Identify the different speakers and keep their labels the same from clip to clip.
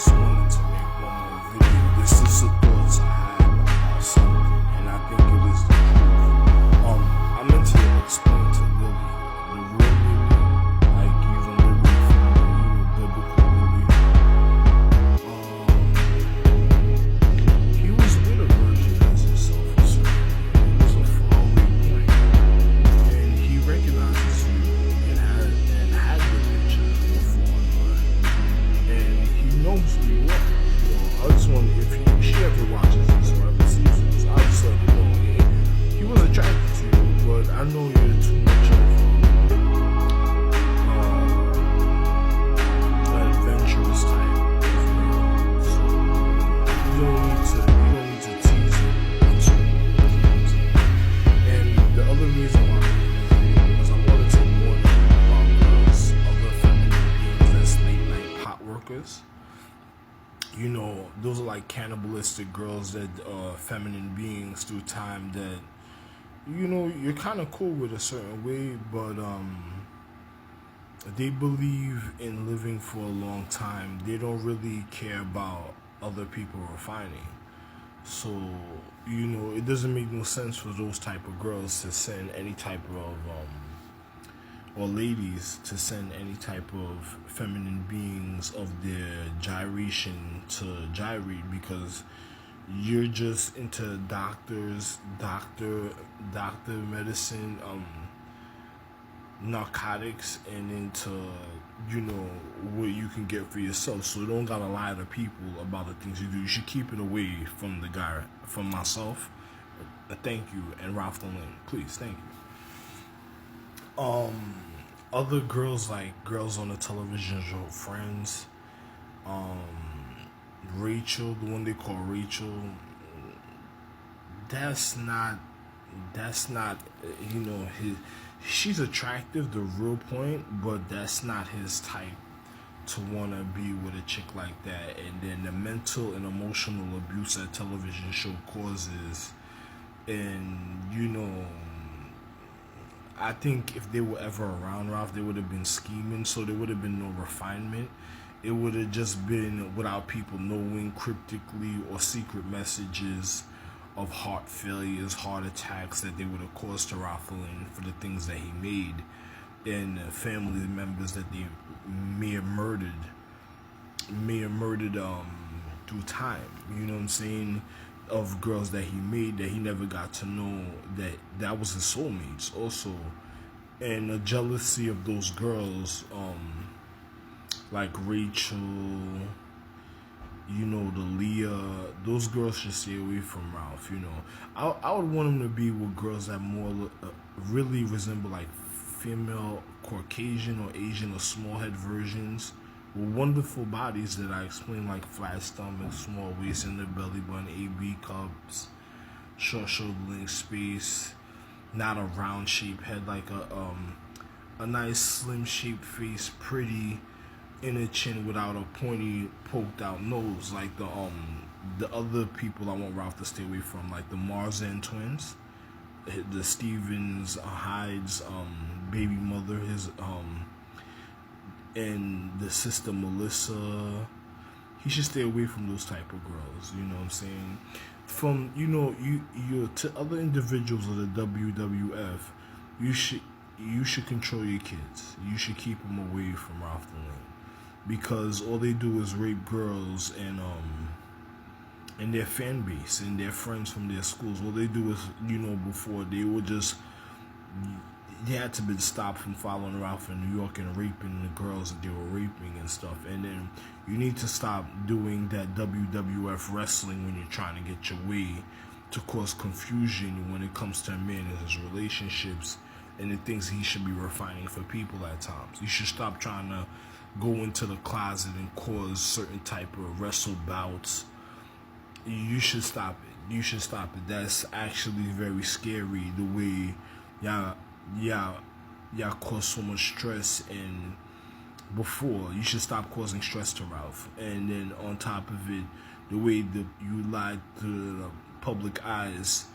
Speaker 1: just wanted to make one more video. This is the thoughts I had about something, and I think it is the truth. I meant to explain to Lily, the real Lily, like even Lily from the biblical Lily. He was with a virgin as himself for certain. It was a faraway point, and he recognizes you and had the picture before, and he knows who you are. I just wonder if she ever watches this or ever sees this. I'll just let you know. He was attracted to you, but I know you're too much of an adventurous type of girl, so you don't need to tease it too much. And the other reason why is I wanted to warn you about those other feminine beings that's late night pot workers. You know, those are like cannibalistic girls that are feminine beings through time that, you know, you're kind of cool with a certain way, but they believe in living for a long time. They don't really care about other people refining. So, you know, it doesn't make no sense for those type of girls to send any type of or ladies to send any type of feminine beings of their gyration to gyrate, because you're just into doctor medicine, narcotics, and into, you know, what you can get for yourself. So you don't gotta lie to people about the things you do. You should keep it away from the guy, from myself. Thank you, and Ralph Lane, please, thank you. Other girls, like girls on the television show Friends, Rachel, the one they call Rachel, that's not, you know, she's attractive, the real point, but that's not his type to want to be with a chick like that. And then the mental and emotional abuse that television show causes, and, you know, I think if they were ever around Ralph, they would have been scheming, so there would have been no refinement. It would have just been without people knowing, cryptically or secret messages of heart failures, heart attacks that they would have caused to Ralph Lane for the things that he made, and family members that they may have murdered through time. You know what I'm saying? Of girls that he made that he never got to know that was his soulmates also. And the jealousy of those girls, like Rachel, you know, the Leah, those girls should stay away from Ralph. You know, I would want him to be with girls that more really resemble like female Caucasian or Asian or small head versions with wonderful bodies that I explain, like flat stomach, small waist in the belly button, AB cups, short shoulder length space, not a round shaped head, like a nice slim shaped face, pretty inner chin without a pointy poked out nose, like the other people I want Ralph to stay away from, like the Marzan twins, the Stevens Hyde's baby mother, his and the sister Melissa. He should stay away from those type of girls. You know what I'm saying? From, you know, you to other individuals of the WWF, you should control your kids. You should keep them away from Ralph Lane, because all they do is rape girls and their fan base and their friends from their schools. All they do is, you know, before they had to be stopped from following Ralph in New York and raping the girls that they were raping and stuff. And then you need to stop doing that WWF wrestling when you're trying to get your way, to cause confusion when it comes to a man and his relationships and the things he should be refining for people at times. You should stop trying to go into the closet and cause certain type of wrestle bouts. You should stop it. That's actually very scary, the way y'all cause so much stress. And before, you should stop causing stress to Ralph. And then on top of it, the way that you lied to the public eyes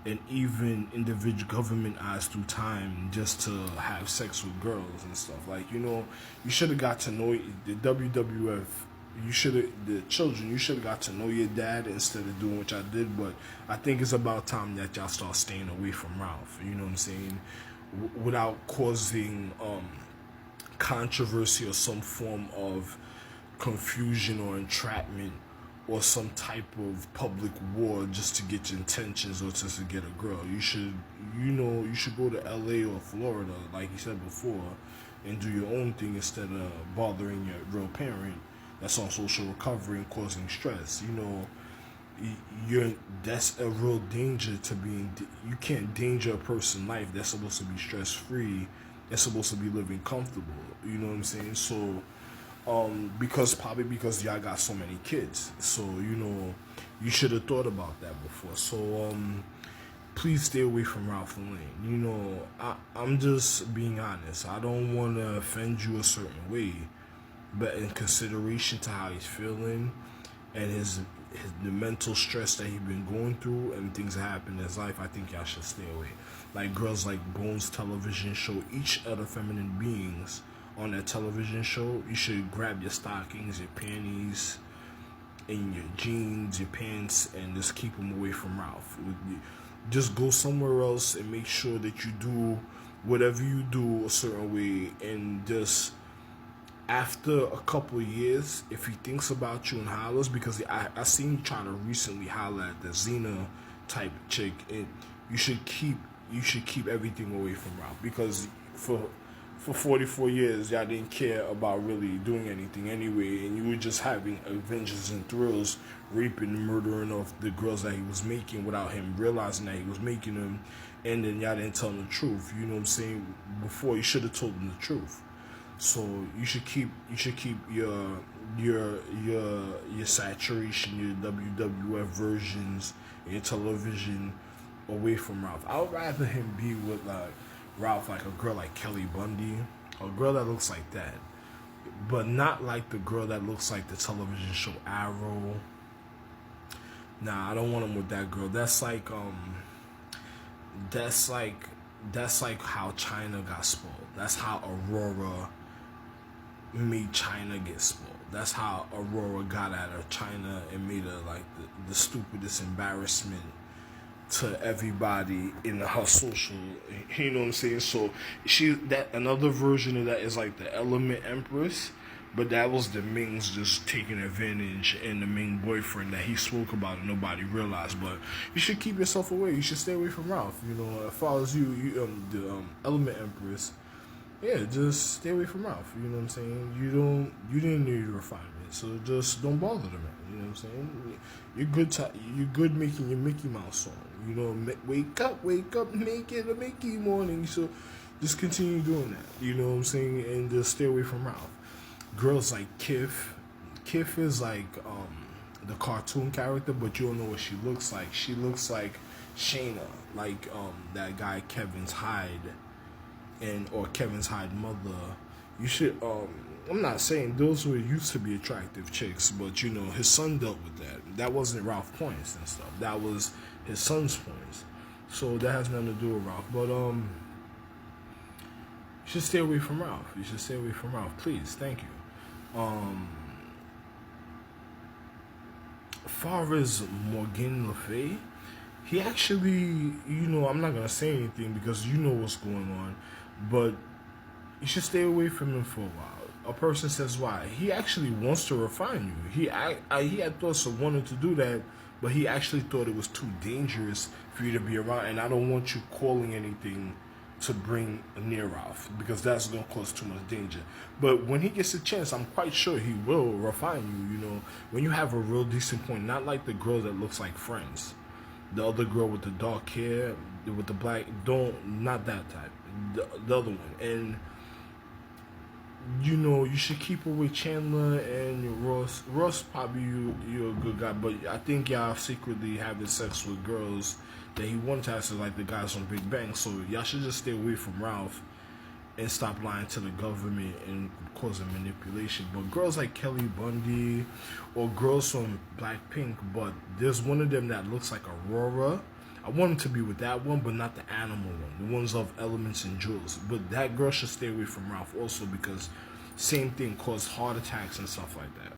Speaker 1: and even individual government eyes through time just to have sex with girls and stuff. Like, you know, you should have got to know the WWF. you should have the children. You should have got to know your dad instead of doing what y'all did. But I think it's about time that y'all start staying away from Ralph. You know what I'm saying? Without causing controversy or some form of confusion or entrapment or some type of public war just to get your intentions or just to get a girl. You should, you should go to LA or Florida, like you said before, and do your own thing instead of bothering your real parent that's on social recovery and causing stress. That's a real danger to being. You can't danger a person's life that's supposed to be stress free and supposed to be living comfortable. You know what I'm saying? So, because y'all got so many kids, so you should have thought about that before. So, please stay away from Ralph Lane. I'm just being honest. I don't want to offend you a certain way, but in consideration to how he's feeling and the mental stress that he's been going through and things that happen in his life, I think y'all should stay away. Like girls like Bones television show, each other feminine beings on that television show, you should grab your stockings, your panties, and your jeans, your pants, and just keep them away from Ralph. Just go somewhere else and make sure that you do whatever you do a certain way, and just after a couple of years, if he thinks about you and hollers, because I seen you trying to recently holler at the Xena type chick, and you should keep everything away from Ralph, because for 44 years y'all didn't care about really doing anything anyway, and you were just having adventures and thrills, raping and murdering of the girls that he was making without him realizing that he was making them, and then y'all didn't tell him the truth. You know what I'm saying? Before, you should have told him the truth. So you should keep your saturation, your WWF versions, your television away from Ralph. I would rather him be with Ralph, like a girl like Kelly Bundy, a girl that looks like that, but not like the girl that looks like the television show Arrow. Nah, I don't want him with that girl. That's like how China got spoiled. That's how Aurora made China get spoiled. That's how Aurora got out of China and made her like the stupidest embarrassment to everybody in her social. You know what I'm saying? So another version of that is like the Element Empress, but that was the Ming's just taking advantage, and the Ming boyfriend that he spoke about and nobody realized. But you should keep yourself away. You should stay away from Ralph. As far as the Element Empress, yeah, just stay away from Ralph. You know what I'm saying? You didn't need refinement, so just don't bother the man. You know what I'm saying? You're good making your Mickey Mouse song. Wake up, make it a Mickey morning. So just continue doing that. You know what I'm saying? And just stay away from Ralph. Girls like Kif. Kif is like the cartoon character, but you don't know what she looks like. She looks like Shayna, like that guy Kevin's Hyde, or Kevin's Hyde mother. You should I'm not saying those were used to be attractive chicks, but his son dealt with that. That wasn't Ralph points and stuff. That was his son's points. So that has nothing to do with Ralph. But you should stay away from Ralph. You should stay away from Ralph, please. Thank you. As far as Morgan Le Fay, he actually, I'm not gonna say anything because you know what's going on, but you should stay away from him for a while. A person says why. He actually wants to refine you. He had thoughts of wanting to do that, but he actually thought it was too dangerous for you to be around, and I don't want you calling anything to bring near Ralph, because that's going to cause too much danger. But when he gets a chance, I'm quite sure he will refine you, when you have a real decent point, not like the girl that looks like Friends. The other girl with the dark hair, with the black, not that type. The other one. And, you should keep away Chandler and Ross. Ross, probably you're a good guy, but I think y'all secretly having sex with girls that he wanted to have, like the guys on Big Bang. So y'all should just stay away from Ralph and stop lying to the government and causing manipulation. But girls like Kelly Bundy or girls from Blackpink, but there's one of them that looks like Aurora. I want him to be with that one, but not the animal one, the ones of Elements and Jewels. But that girl should stay away from Ralph also, because same thing, cause heart attacks and stuff like that.